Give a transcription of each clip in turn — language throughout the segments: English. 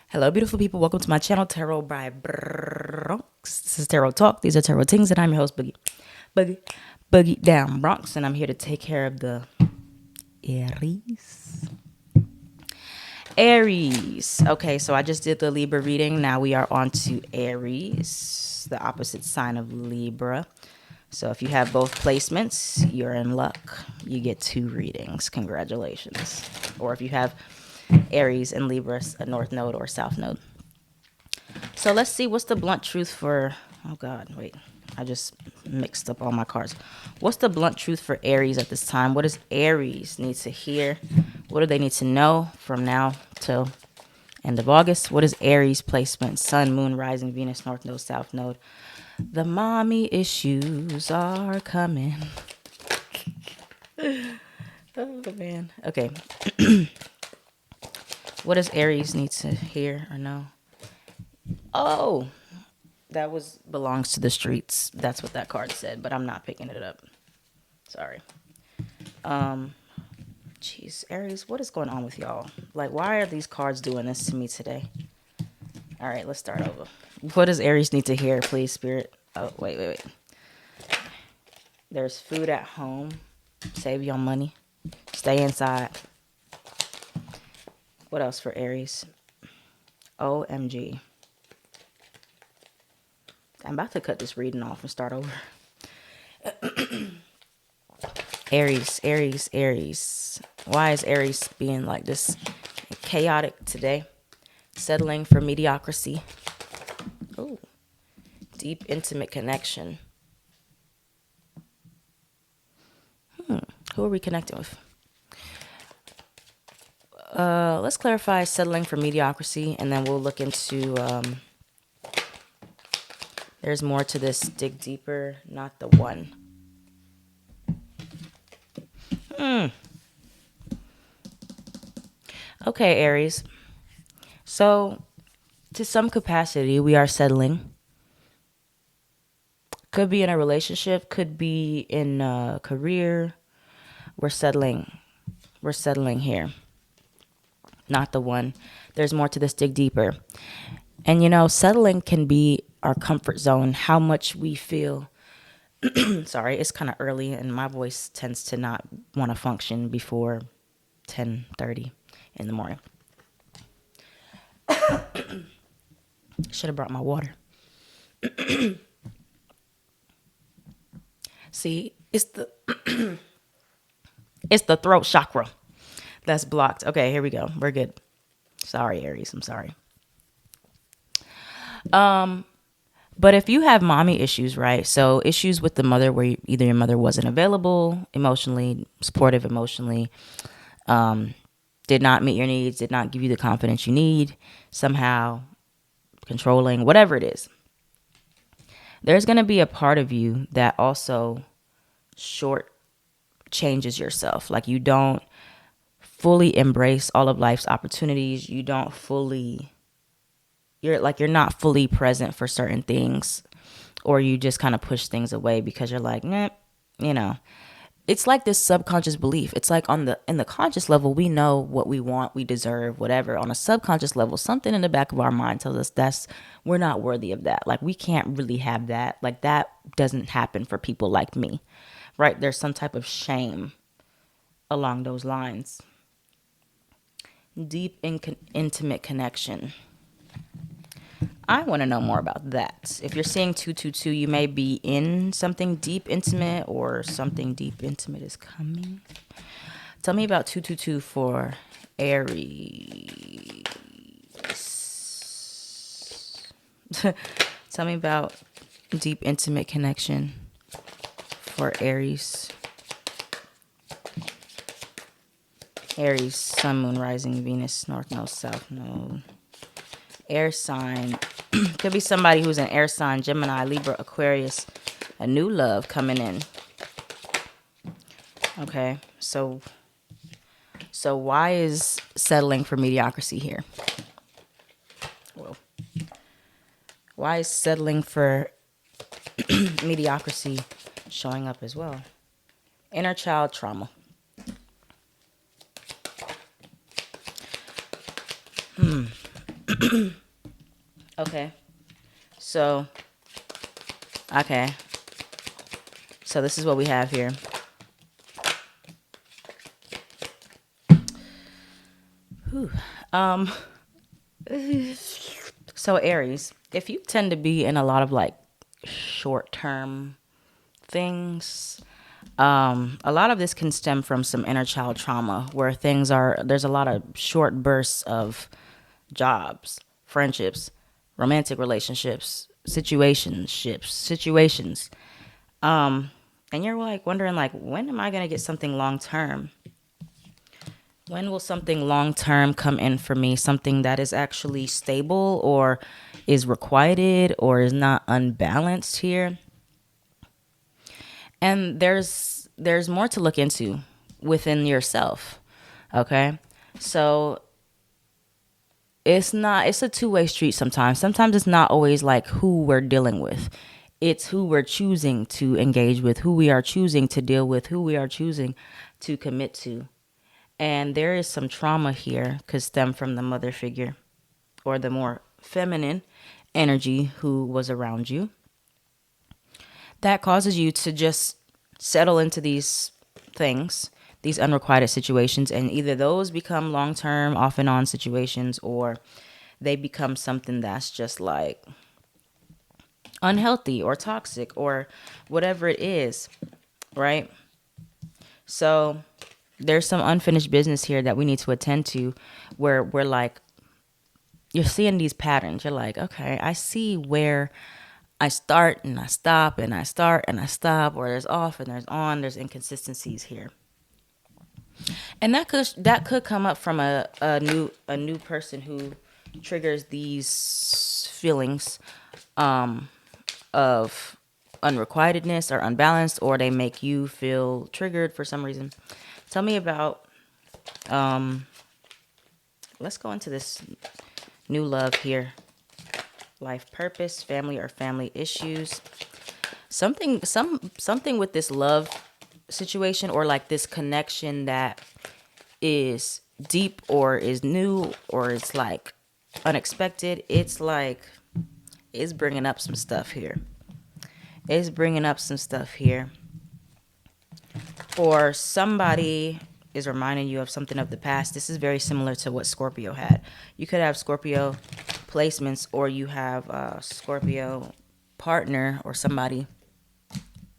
Hello, beautiful people. Welcome to my channel, Tarot by Bronx. This is Tarot Talk. These are Tarot Things, and I'm your host, Boogie Down Bronx, and I'm here to take care of the Aries. Aries. Okay, so I just did the Libra reading. Now we are on to Aries, the opposite sign of Libra. So if you have both placements, you're in luck. You get 2 readings. Congratulations. Or if you have Aries and Libra, a North Node or South Node. So let's see what's the blunt truth for, oh God, wait, I just mixed up all my cards. What's the blunt truth for Aries at this time? What does Aries need to hear? What do they need to know from now till end of August? What is Aries placement? Sun, Moon, Rising, Venus, North Node, South Node. The mommy issues are coming. Oh, man. Okay. What does Aries need to hear or know? Oh, that belongs to the streets. That's what that card said, but I'm not picking it up. Sorry. Jeez, Aries, what is going on with y'all? Like, why are these cards doing this to me today? All right, let's start over. What does Aries need to hear, please, Spirit? Oh, wait. There's food at home. Save your money. Stay inside. What else for Aries? OMG. I'm about to cut this reading off and start over. Aries. Why is Aries being like this chaotic today? Settling for mediocrity. Oh, deep, intimate connection. Who are we connecting with? Let's clarify settling for mediocrity, and then we'll look into, there's more to this. Dig deeper, not the one. Okay, Aries. So, to some capacity, we are settling. Could be in a relationship, could be in a career. We're settling here. Not the one. There's more to this. Dig deeper. And settling can be our comfort zone, how much we feel. Sorry, it's kind of early and my voice tends to not want to function before 10:30 in the morning. Should have brought my water. See, it's the it's the throat chakra that's blocked. Okay, here we go. We're good. Sorry, Aries. I'm sorry. But if you have mommy issues, right? So issues with the mother where either your mother wasn't available emotionally, supportive emotionally, did not meet your needs, did not give you the confidence you need, somehow controlling, whatever it is. There's going to be a part of you that also short changes yourself. Like you don't fully embrace all of life's opportunities. You don't fully, you're not fully present for certain things, or you just kind of push things away because you're like, nah, it's like this subconscious belief. It's like in the conscious level, we know what we want, we deserve, whatever. On a subconscious level, something in the back of our mind tells us we're not worthy of that. Like we can't really have that. Like that doesn't happen for people like me, right? There's some type of shame along those lines. Deep, intimate connection. I want to know more about that. If you're seeing 222, you may be in something deep, intimate, or something deep, intimate is coming. Tell me about 222 for Aries. Tell me about deep, intimate connection for Aries. Aries, Sun, Moon, Rising, Venus, North Node, South Node. Air sign. Could be somebody who's an air sign, Gemini, Libra, Aquarius. A new love coming in. Okay, so why is settling for mediocrity here? Whoa. Why is settling for mediocrity showing up as well? Inner child trauma. Okay. So, okay. So this is what we have here. Whew. Um, so Aries, if you tend to be in a lot of like short term things, a lot of this can stem from some inner child trauma where there's a lot of short bursts of jobs, friendships, romantic relationships, situations. Um, and you're like wondering like, when am I going to get something long term? When will something long term come in for me? Something that is actually stable or is requited or is not unbalanced here. And there's more to look into within yourself. Okay? So it's a two-way street sometimes. Sometimes it's not always like who we're dealing with. It's who we're choosing to engage with, who we are choosing to deal with, who we are choosing to commit to. And there is some trauma here could stem from the mother figure or the more feminine energy who was around you. That causes you to just settle into these things, these unrequited situations, and either those become long term, off and on situations, or they become something that's just like unhealthy or toxic or whatever it is, right? So there's some unfinished business here that we need to attend to where we're like, you're seeing these patterns. You're like, okay, I see where I start and I stop and I start and I stop, or there's off and there's on, there's inconsistencies here. And that could come up from a new person who triggers these feelings of unrequitedness or unbalanced, or they make you feel triggered for some reason. Tell me about let's go into this new love here. Life purpose, family or family issues. Something with this love situation or like this connection that is deep or is new or it's like unexpected. It's like it's bringing up some stuff here. It's bringing up some stuff here. Or somebody is reminding you of something of the past. This is very similar to what Scorpio had. You could have Scorpio placements, or you have a Scorpio partner or somebody,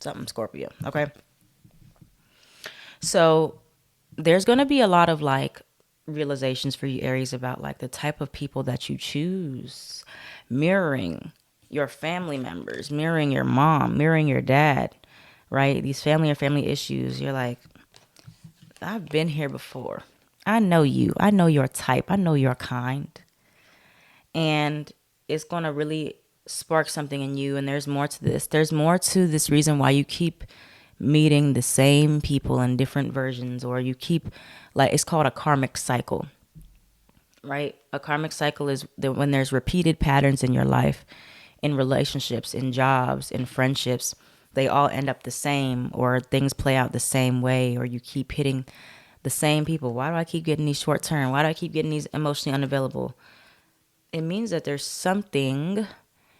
something Scorpio. Okay. So there's going to be a lot of like realizations for you, Aries, about like the type of people that you choose, mirroring your family members, mirroring your mom, mirroring your dad, right? These family or family issues. You're like, I've been here before. I know you. I know your type. I know your kind. And it's going to really spark something in you. And there's more to this. There's more to this reason why you keep meeting the same people in different versions, or you keep, like, it's called a karmic cycle, right? A karmic cycle is when there's repeated patterns in your life, in relationships, in jobs, in friendships. They all end up the same, or things play out the same way, or you keep hitting the same people. Why do I keep getting these short term? Why do I keep getting these emotionally unavailable? It means that there's something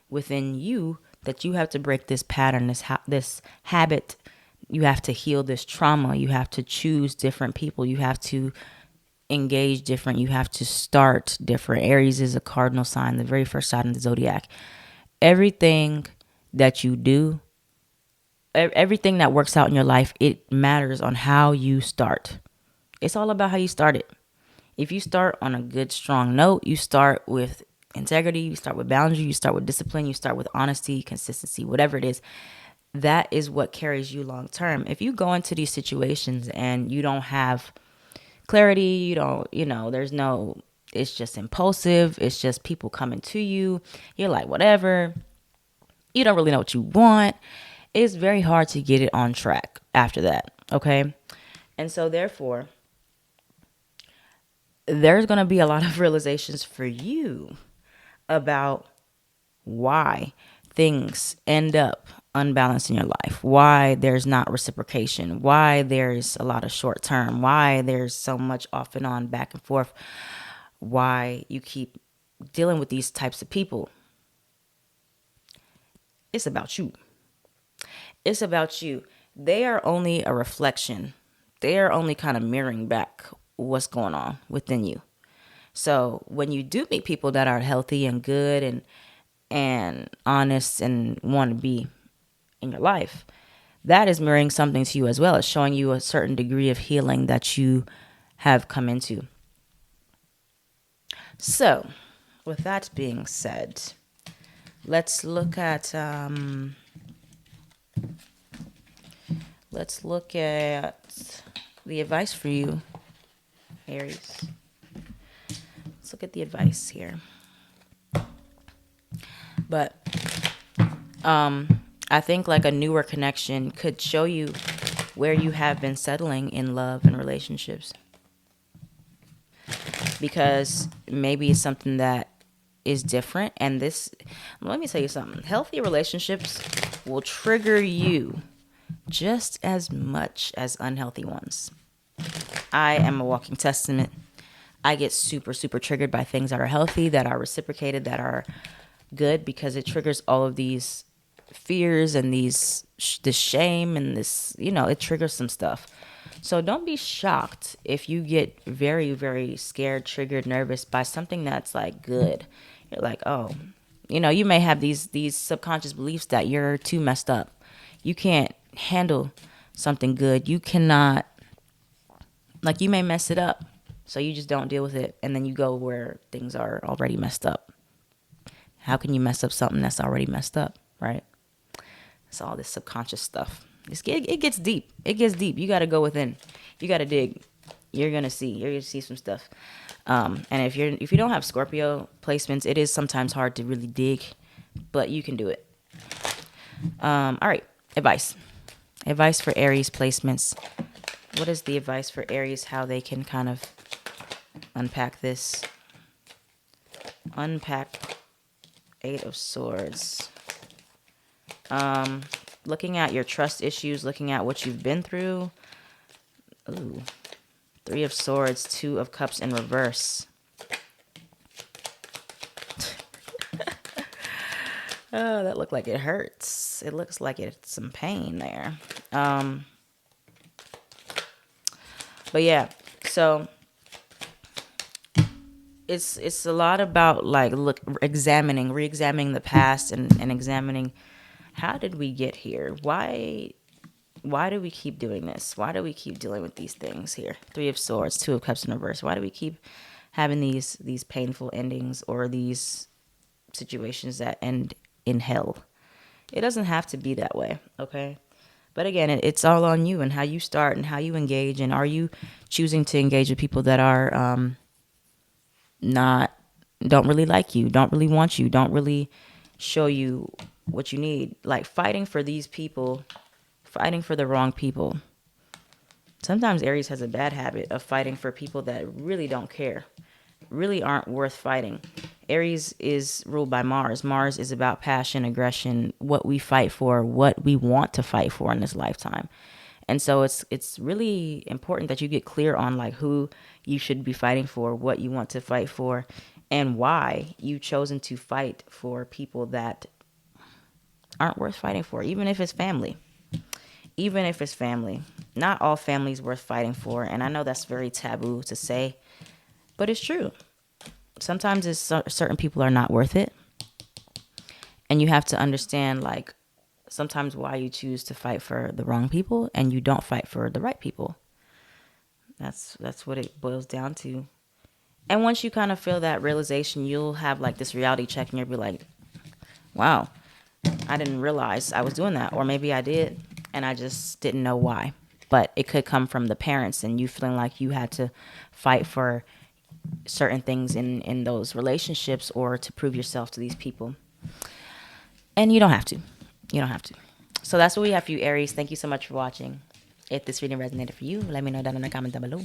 within you that you have to break this pattern, this habit. You have to heal this trauma. You have to choose different people. You have to engage different. You have to start different. Aries is a cardinal sign, the very first sign in the zodiac. Everything that you do, everything that works out in your life, it matters on how you start. It's all about how you start it. If you start on a good, strong note, you start with integrity, you start with boundary, you start with discipline, you start with honesty, consistency, whatever it is, that is what carries you long term. If you go into these situations and you don't have clarity, there's no, it's just impulsive, it's just people coming to you, you're like, whatever, you don't really know what you want, it's very hard to get it on track after that, okay? And so therefore, there's going to be a lot of realizations for you about why things end up unbalanced in your life, why there's not reciprocation, why there's a lot of short term, why there's so much off and on, back and forth, why you keep dealing with these types of people, it's about you. It's about you. They are only a reflection. They are only kind of mirroring back what's going on within you. So when you do meet people that are healthy and good and honest and want to be in your life, that is mirroring something to you as well. It's showing you a certain degree of healing that you have come into. So, with that being said, let's look at the advice for you, Aries. Let's look at the advice here. But I think like a newer connection could show you where you have been settling in love and relationships. Because maybe it's something that is different. And this, let me tell you something. Healthy relationships will trigger you just as much as unhealthy ones. I am a walking testament. I get super, super triggered by things that are healthy, that are reciprocated, that are good, because it triggers all of these fears and this shame and this, it triggers some stuff. So don't be shocked if you get very, very scared, triggered, nervous by something that's like good. You're like, oh, you may have these subconscious beliefs that you're too messed up. You can't handle something good. You cannot, like, you may mess it up. So you just don't deal with it. And then you go where things are already messed up. How can you mess up something that's already messed up, right? It's all this subconscious stuff. It gets deep. It gets deep. You got to go within. You got to dig. You're gonna see some stuff. And if you don't have Scorpio placements, it is sometimes hard to really dig, but you can do it. All right, advice for Aries placements. What is the advice for Aries? How they can kind of unpack this? Unpack Eight of Swords. Looking at your trust issues, looking at what you've been through. Ooh. Three of Swords, Two of Cups in reverse. Oh, that looked like it hurts. It looks like it's some pain there. But yeah, so it's a lot about like re-examining the past and examining, how did we get here? Why do we keep doing this? Why do we keep dealing with these things here? Three of Swords, Two of Cups in reverse. Why do we keep having these painful endings or these situations that end in hell? It doesn't have to be that way, okay? But again, it's all on you and how you start and how you engage. And are you choosing to engage with people that are don't really like you, don't really want you, don't really show you what you need? Like fighting for these people, fighting for the wrong people. Sometimes Aries has a bad habit of fighting for people that really don't care, really aren't worth fighting. Aries is ruled by Mars. Mars is about passion, aggression, what we fight for, what we want to fight for in this lifetime. And so it's really important that you get clear on like who you should be fighting for, what you want to fight for, and why you've chosen to fight for people that aren't worth fighting for, even if it's family. Even if it's family. Not all families worth fighting for, and I know that's very taboo to say, but it's true. Sometimes certain people are not worth it. And you have to understand, like, sometimes why you choose to fight for the wrong people and you don't fight for the right people. That's what it boils down to. And once you kind of feel that realization, you'll have, like, this reality check and you'll be like, wow, I didn't realize I was doing that. Or maybe I did, and I just didn't know why. But it could come from the parents and you feeling like you had to fight for certain things in those relationships or to prove yourself to these people. And you don't have to. You don't have to. So that's what we have for you, Aries. Thank you so much for watching. If this reading resonated for you, let me know down in the comment down below.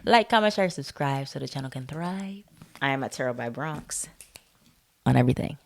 Like, comment, share, subscribe so the channel can thrive. I am at Tarot by Bronx on everything.